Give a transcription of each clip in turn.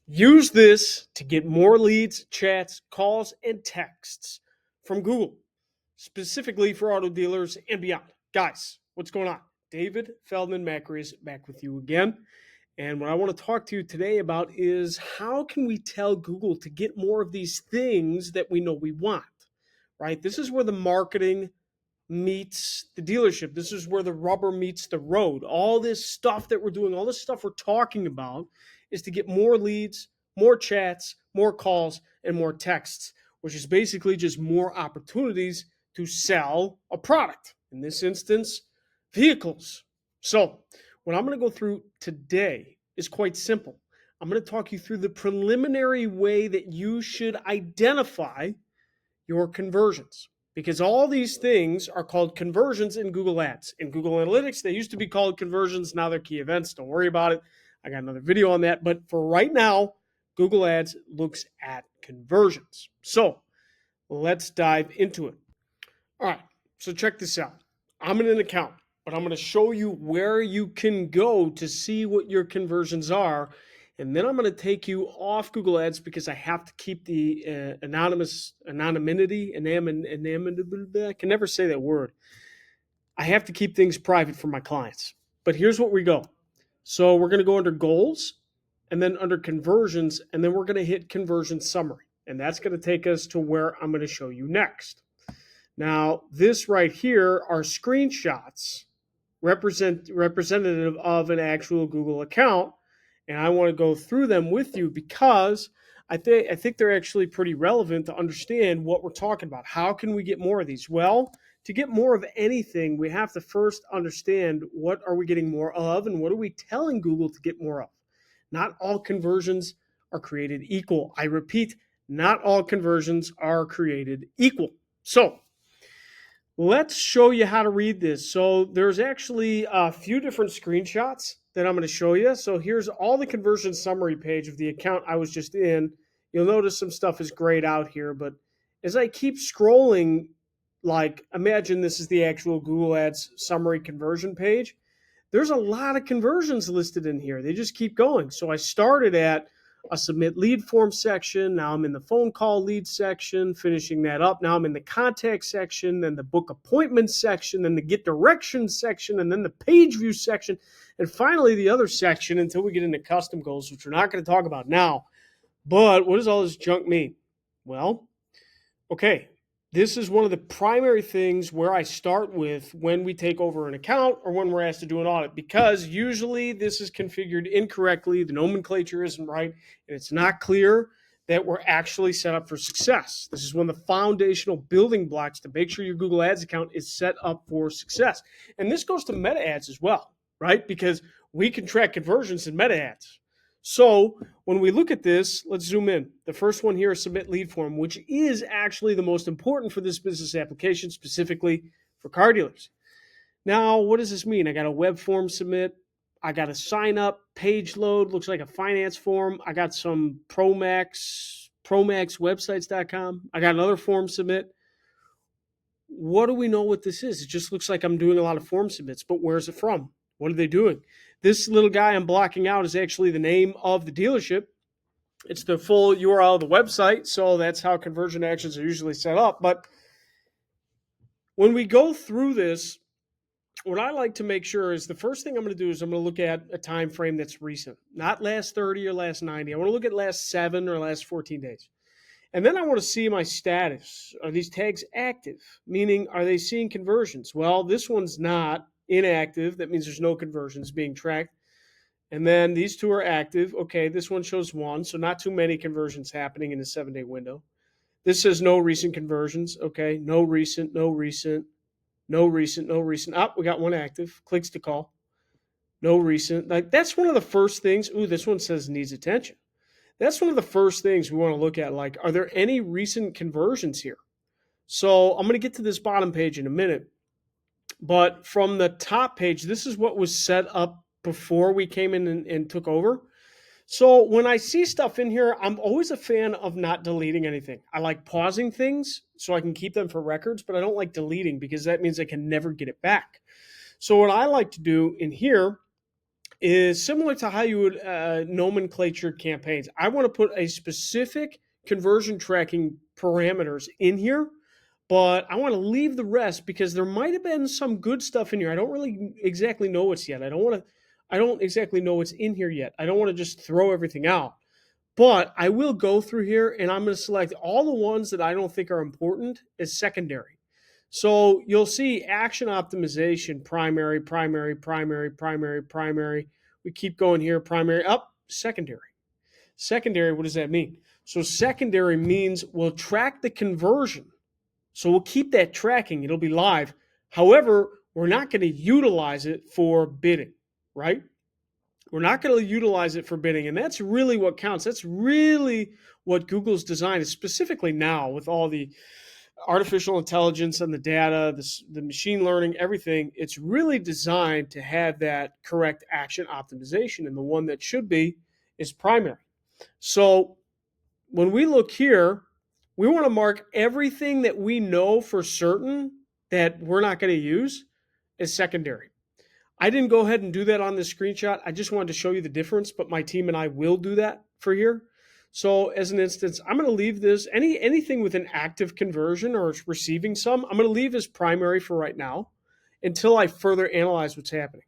Use this to get more leads, chats, calls, and texts from Google, specifically for auto dealers and beyond. Guys, what's going on? David Feldman-Makrias back with you again. And what I want to talk to you today about is how can we tell Google to get more of these things that we know we want, right? This is where the marketing meets the dealership. This is where the rubber meets the road. All this stuff that we're doing, all this stuff we're talking about is to get more leads, more chats, more calls, and more texts, which is basically just more opportunities to sell a product. In this instance, vehicles. So, what I'm going to go through today is quite simple. I'm going to talk you through the preliminary way that you should identify your conversions, because all these things are called conversions in Google Ads. In Google Analytics, they used to be called conversions. Now they're key events. Don't worry about it. I got another video on that. But for right now, Google Ads looks at conversions. So let's dive into it. All right. So check this out. I'm in an account, but I'm going to show you where you can go to see what your conversions are. And then I'm going to take you off Google Ads because I have to keep the anonymity. I can never say that word. I have to keep things private for my clients. But here's what we go. So we're going to go under goals and then under conversions, and then we're going to hit conversion summary. And that's going to take us to where I'm going to show you next. Now, this right here are screenshots representative of an actual Google account. And I want to go through them with you because I think they're actually pretty relevant to understand what we're talking about. How can we get more of these? Well, to get more of anything, we have to first understand what are we getting more of and what are we telling Google to get more of. Not all conversions are created equal. I repeat, not all conversions are created equal. So let's show you how to read this. So there's actually a few different screenshots that I'm going to show you. So here's all the conversion summary page of the account I was just in. You'll notice some stuff is grayed out here, but as I keep scrolling, like imagine this is the actual Google Ads summary conversion page. There's a lot of conversions listed in here. They just keep going. So I started at a submit lead form section. Now I'm in the phone call lead section, finishing that up. Now I'm in the contact section, then the book appointment section, then the get directions section, and then the page view section, and finally the other section until we get into custom goals, which we're not going to talk about now. But what does all this junk mean? Well, okay, this is one of the primary things where I start with when we take over an account or when we're asked to do an audit, because usually this is configured incorrectly, the nomenclature isn't right, and it's not clear that we're actually set up for success. This is one of the foundational building blocks to make sure your Google Ads account is set up for success. And this goes to meta ads as well, right? Because we can track conversions in meta ads. So when we look at this, let's zoom in. The first one here is submit lead form, which is actually the most important for this business application, specifically for car dealers. Now, what does this mean? I got a web form submit. I got a sign up page load, looks like a finance form. I got some promaxwebsites.com. I got another form submit. What do we know what this is? It just looks like I'm doing a lot of form submits, but where's it from? What are they doing? This little guy I'm blocking out is actually the name of the dealership. It's the full URL of the website, so that's how conversion actions are usually set up. But when we go through this, what I like to make sure is the first thing I'm going to do is I'm going to look at a time frame that's recent, not last 30 or last 90. I want to look at last 7 or last 14 days. And then I want to see my status. Are these tags active? Meaning, are they seeing conversions? Well, this one's not inactive. That means there's no conversions being tracked. And then these two are active. Okay, this one shows 1, so not too many conversions happening in a 7-day window. This says no recent conversions. Okay, no recent, no recent, no recent, no recent. We got 1 active. Clicks to call. No recent. Like that's one of the first things. Ooh, this one says needs attention. That's one of the first things we want to look at. Like, are there any recent conversions here? So I'm going to get to this bottom page in a minute. But from the top page, this is what was set up before we came in and took over. So when I see stuff in here, I'm always a fan of not deleting anything. I like pausing things so I can keep them for records, but I don't like deleting because that means I can never get it back. So what I like to do in here is similar to how you would nomenclature campaigns. I want to put a specific conversion tracking parameters in here, but I want to leave the rest because there might have been some good stuff in here. I don't really exactly know what's yet. I don't exactly know what's in here yet. I don't want to just throw everything out. But I will go through here and I'm going to select all the ones that I don't think are important as secondary. So you'll see action optimization, primary, primary, primary, primary, primary. We keep going here, primary, up, secondary. Secondary, what does that mean? So secondary means we'll track the conversion. So we'll keep that tracking, it'll be live. However, we're not going to utilize it for bidding, right? We're not going to utilize it for bidding. And that's really what counts. That's really what Google's design is, specifically now with all the artificial intelligence and the data, the machine learning, everything. It's really designed to have that correct action optimization. And the one that should be is primary. So when we look here, we want to mark everything that we know for certain that we're not going to use as secondary. I didn't go ahead and do that on this screenshot. I just wanted to show you the difference, but my team and I will do that for here. So as an instance, I'm going to leave this, anything with an active conversion or receiving some, I'm going to leave as primary for right now until I further analyze what's happening.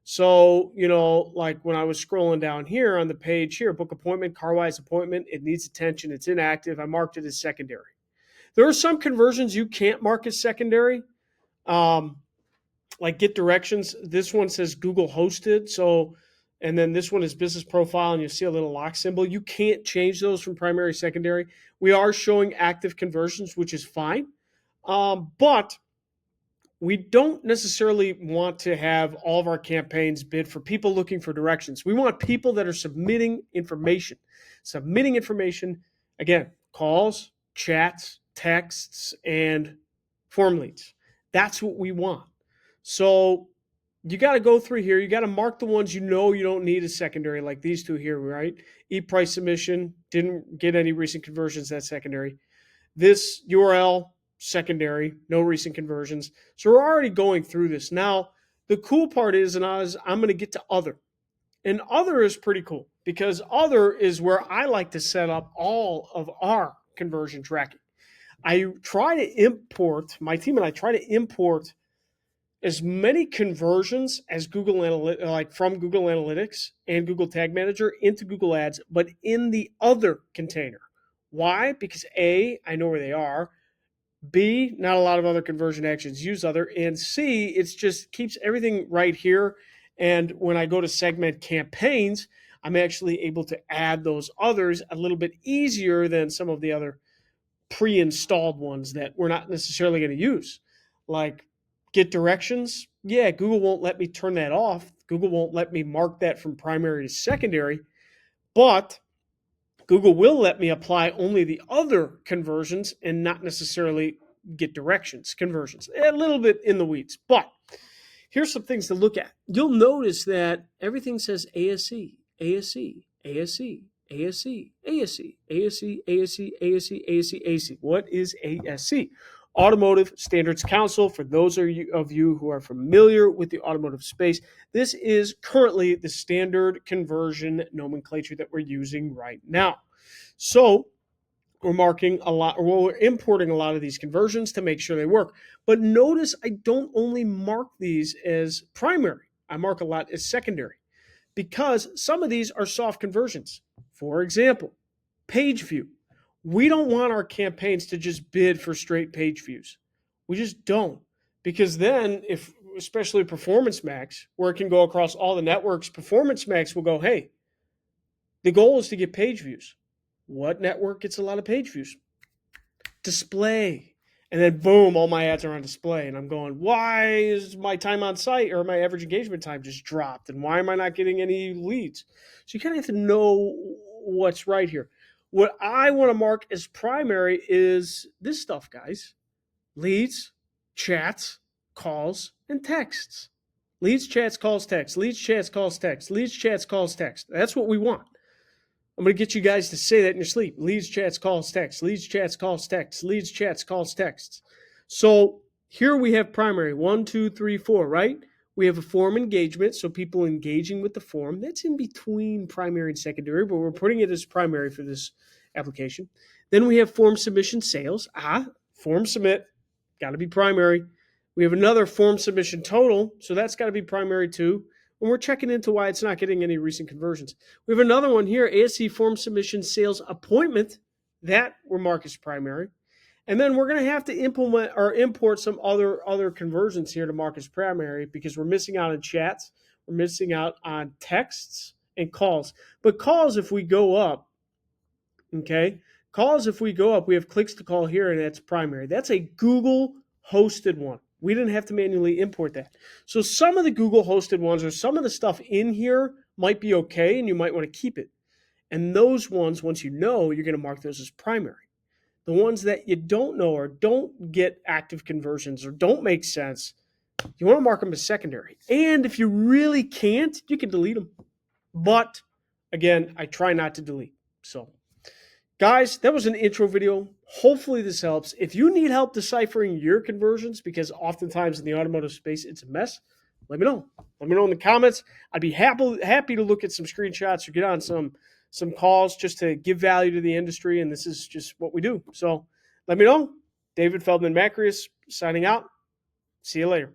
So, like when I was scrolling down here on the page here, book appointment, car-wise appointment, it needs attention, it's inactive. I marked it as secondary. There are some conversions you can't mark as secondary. Like get directions. This one says Google hosted. So, and then this one is business profile, and you'll see a little lock symbol. You can't change those from primary, secondary. We are showing active conversions, which is fine. But we don't necessarily want to have all of our campaigns bid for people looking for directions. We want people that are submitting information. Submitting information, again, calls, chats, texts, and form leads. That's what we want. So you got to go through here. You got to mark the ones you know you don't need as secondary, like these two here, right? E-price submission, didn't get any recent conversions, that's secondary. This URL, secondary, no recent conversions. So we're already going through this. Now, the cool part is, I'm going to get to other. And other is pretty cool because other is where I like to set up all of our conversion tracking. I try to import, my team and I try to import as many conversions as Google Analytics, like from Google Analytics and Google Tag Manager into Google Ads, but in the other container. Why? Because A, I know where they are. B, not a lot of other conversion actions use other. And C, it's just keeps everything right here. And when I go to segment campaigns, I'm actually able to add those others a little bit easier than some of the other pre-installed ones that we're not necessarily going to use. Like get directions. Yeah, Google won't let me turn that off. Google won't let me mark that from primary to secondary, but Google will let me apply only the other conversions and not necessarily get directions, conversions. A little bit in the weeds, but here's some things to look at. You'll notice that everything says ASC, ASC, ASC, ASC, ASC, ASC, ASC, ASC, ASC, ASC. What is ASC? Automotive Standards Council. For those of you who are familiar with the automotive space, this is currently the standard conversion nomenclature that we're using right now. So we're marking a lot, or we're importing a lot of these conversions to make sure they work. But notice I don't only mark these as primary. I mark a lot as secondary because some of these are soft conversions. For example, page view. We don't want our campaigns to just bid for straight page views. We just don't. Because then, if especially Performance Max, where it can go across all the networks, Performance Max will go, hey, the goal is to get page views. What network gets a lot of page views? Display. And then boom, all my ads are on display. And I'm going, why is my time on site or my average engagement time just dropped? And why am I not getting any leads? So you kind of have to know what's right here. What I want to mark as primary is this stuff, guys. Leads, chats, calls, and texts. Leads, chats, calls, text. Leads, chats, calls, text. Leads, chats, calls, text. That's what we want. I'm going to get you guys to say that in your sleep. Leads, chats, calls, text. Leads, chats, calls, text. Leads, chats, calls, texts. So here we have primary. 1, 2, 3, 4, right? We have a form engagement, so people engaging with the form. That's in between primary and secondary, but we're putting it as primary for this application. Then we have form submission sales. Form submit, got to be primary. We have another form submission total, so that's got to be primary too. And we're checking into why it's not getting any recent conversions. We have another one here, ASC form submission sales appointment. That we're marked as primary. And then we're going to have to implement or import some other conversions here to mark as primary because we're missing out on chats, we're missing out on texts and calls. But calls, if we go up, okay, calls, if we go up, we have clicks to call here, and that's primary. That's a Google hosted one. We didn't have to manually import that. So some of the Google hosted ones or some of the stuff in here might be okay, and you might want to keep it. And those ones, once you know, you're going to mark those as primary. The ones that you don't know or don't get active conversions or don't make sense, you want to mark them as secondary. And if you really can't, you can delete them. But again, I try not to delete. So, guys, that was an intro video. Hopefully this helps. If you need help deciphering your conversions, because oftentimes in the automotive space it's a mess, let me know. Let me know in the comments. I'd be happy to look at some screenshots or get on some calls just to give value to the industry, and this is just what we do. So let me know. David Feldman-Makrias signing out. See you later.